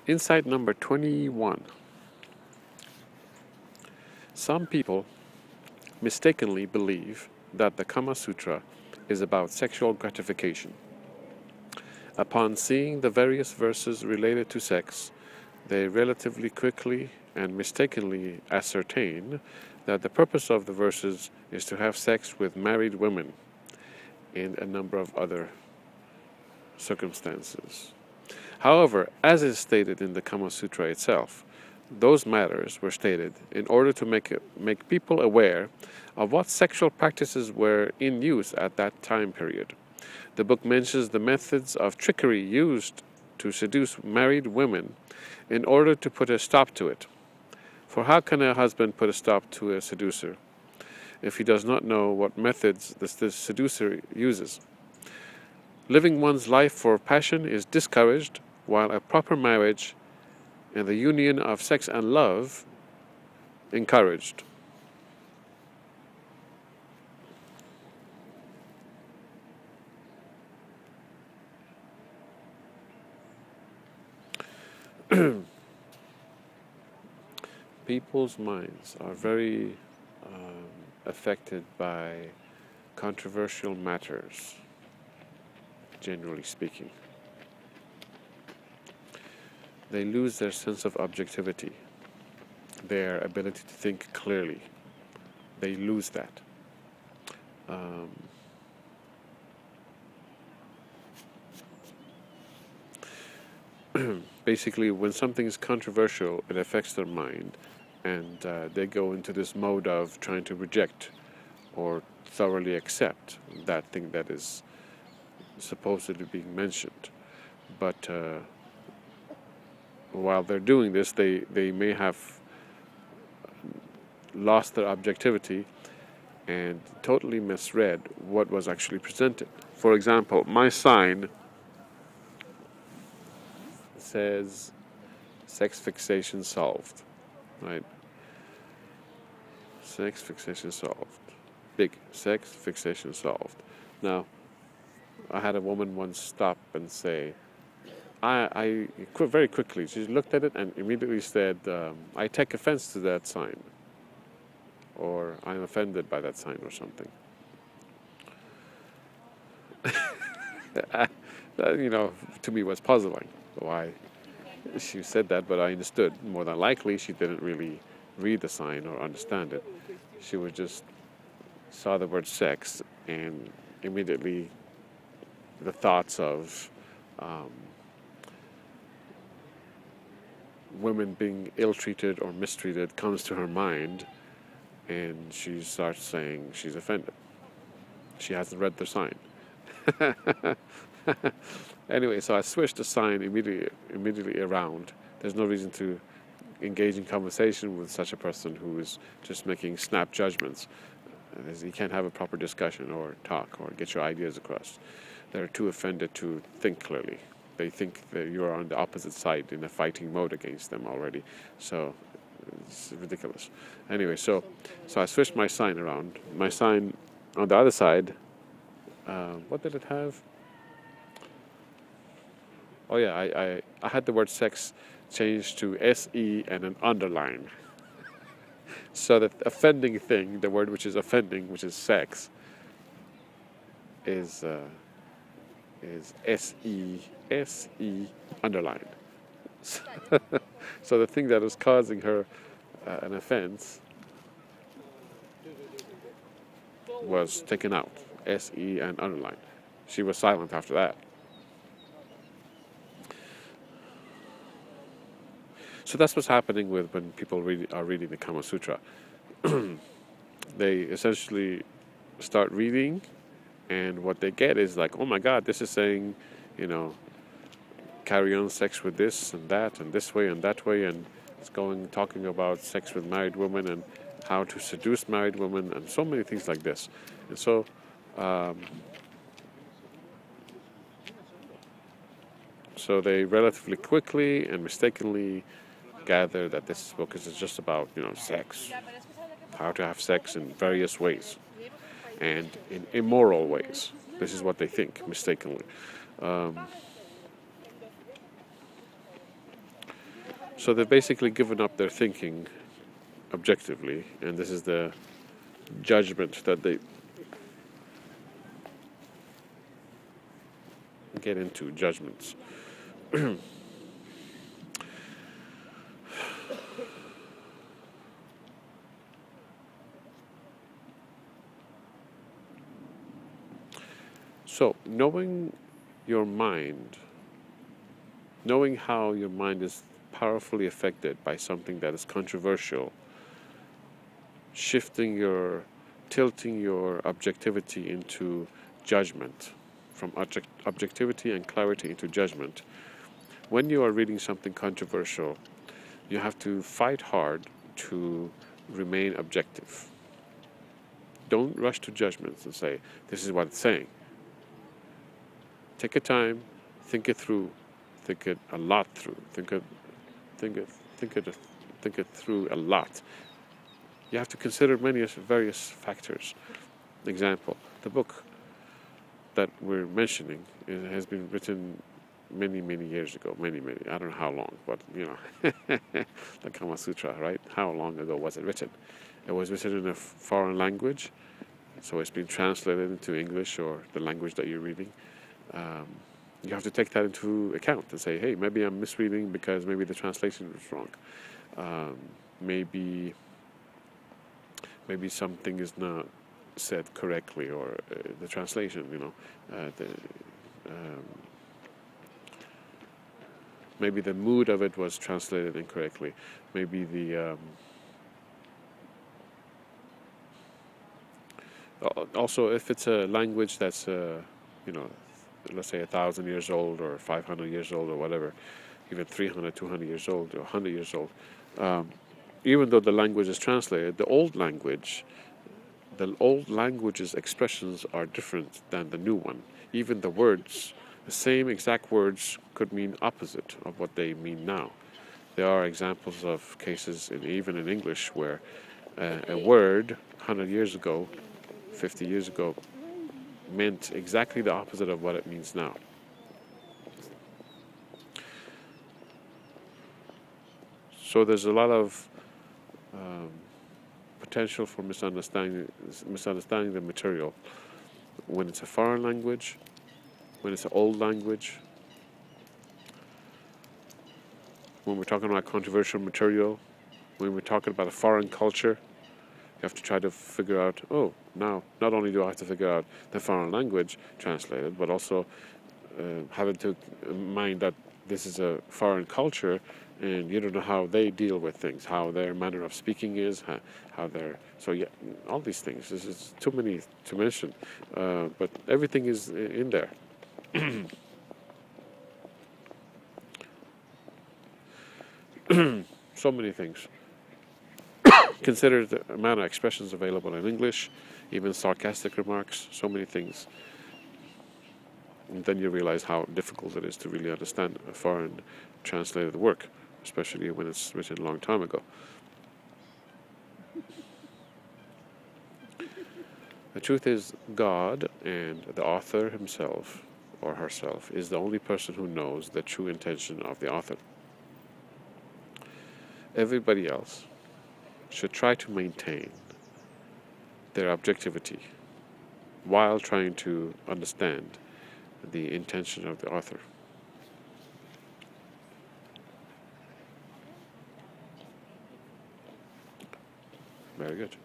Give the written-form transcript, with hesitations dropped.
Insight number 21. Some people mistakenly believe that the Kama Sutra is about sexual gratification. Upon seeing the various verses related to sex, they relatively quickly and mistakenly ascertain that the purpose of the verses is to have sex with married women in a number of other circumstances. However, as is stated in the Kama Sutra itself, those matters were stated in order to make people aware of what sexual practices were in use at that time period. The book mentions the methods of trickery used to seduce married women in order to put a stop to it. For how can a husband put a stop to a seducer if he does not know what methods the seducer uses? Living one's life for passion is discouraged, while a proper marriage and the union of sex and love encouraged. People's minds are very affected by controversial matters, generally speaking. They lose their sense of objectivity, their ability to think clearly. They lose that. Basically, when something is controversial, it affects their mind, and they go into this mode of trying to reject or thoroughly accept that thing that is supposedly being mentioned. But while they're doing this, they may have lost their objectivity and totally misread what was actually presented. For example, my sign says sex fixation solved, right? Sex fixation solved. Big sex fixation solved. Now, I had a woman once stop and say, very quickly, she looked at it and immediately said, I take offense to that sign, or I'm offended by that sign or something. That, to me was puzzling. Why she said that, but I understood. More than likely, she didn't really read the sign or understand it. She was just saw the word sex, and immediately the thoughts of women being ill-treated or mistreated comes to her mind, and she starts saying she's offended. She hasn't read the sign. Anyway, so I switched the sign immediately around. There's no reason to engage in conversation with such a person who is just making snap judgments. You can't have a proper discussion or talk or get your ideas across. They're too offended to think clearly. They think that you are on the opposite side in a fighting mode against them already. So it's ridiculous. Anyway, so I switched my sign around. My sign on the other side, what did it have? Oh yeah, I had the word sex changed to SE and an underline. So the offending thing, the word which is offending, which is sex, is SE underline. So the thing that was causing her an offense was taken out, SE and underline. She was silent after that. So that's what's happening with when people are reading the Kama Sutra. They essentially start reading, and what they get is like, oh my God, this is saying, carry on sex with this and that and this way and that way, and it's talking about sex with married women and how to seduce married women and so many things like this. And so they relatively quickly and mistakenly gather that this book is just about, sex, how to have sex in various ways and in immoral ways. This is what they think, mistakenly. So they've basically given up their thinking objectively, and this is the judgment that they get into, judgments. So, knowing your mind, knowing how your mind is powerfully affected by something that is controversial, tilting your objectivity into judgment, from objectivity and clarity into judgment. When you are reading something controversial, you have to fight hard to remain objective. Don't rush to judgments and say, this is what it's saying. Take your time, think it through, think it a lot through, think it through a lot. You have to consider various factors. Example, the book that we're mentioning has been written many years ago, many, I don't know how long, but the Kama Sutra, right? How long ago was it written? It was written in a foreign language, so it's been translated into English or the language that you're reading. You have to take that into account and say, hey, maybe I'm misreading because maybe the translation was wrong. Maybe something is not said correctly, or the translation, maybe the mood of it was translated incorrectly. Maybe also if it's a language that's let's say 1,000 years old or 500 years old or whatever, even 300, 200 years old or 100 years old, even though the language is translated, the old language's expressions are different than the new one. Even the words, the same exact words could mean opposite of what they mean now. There are examples of cases, even in English, where a word 100 years ago, 50 years ago, meant exactly the opposite of what it means now. So there's a lot of potential for misunderstanding the material when it's a foreign language, when it's an old language. When we're talking about controversial material, when we're talking about a foreign culture, you have to try to figure out, now not only do I have to figure out the foreign language translated, but also having to mind that this is a foreign culture and you don't know how they deal with things, how their manner of speaking is, how they're... So yeah, all these things. This is too many to mention, but everything is in there. So many things. Consider the amount of expressions available in English, even sarcastic remarks, so many things. And then you realize how difficult it is to really understand a foreign translated work, especially when it's written a long time ago. The truth is, God and the author himself or herself is the only person who knows the true intention of the author. Everybody else should try to maintain their objectivity while trying to understand the intention of the author. Very good.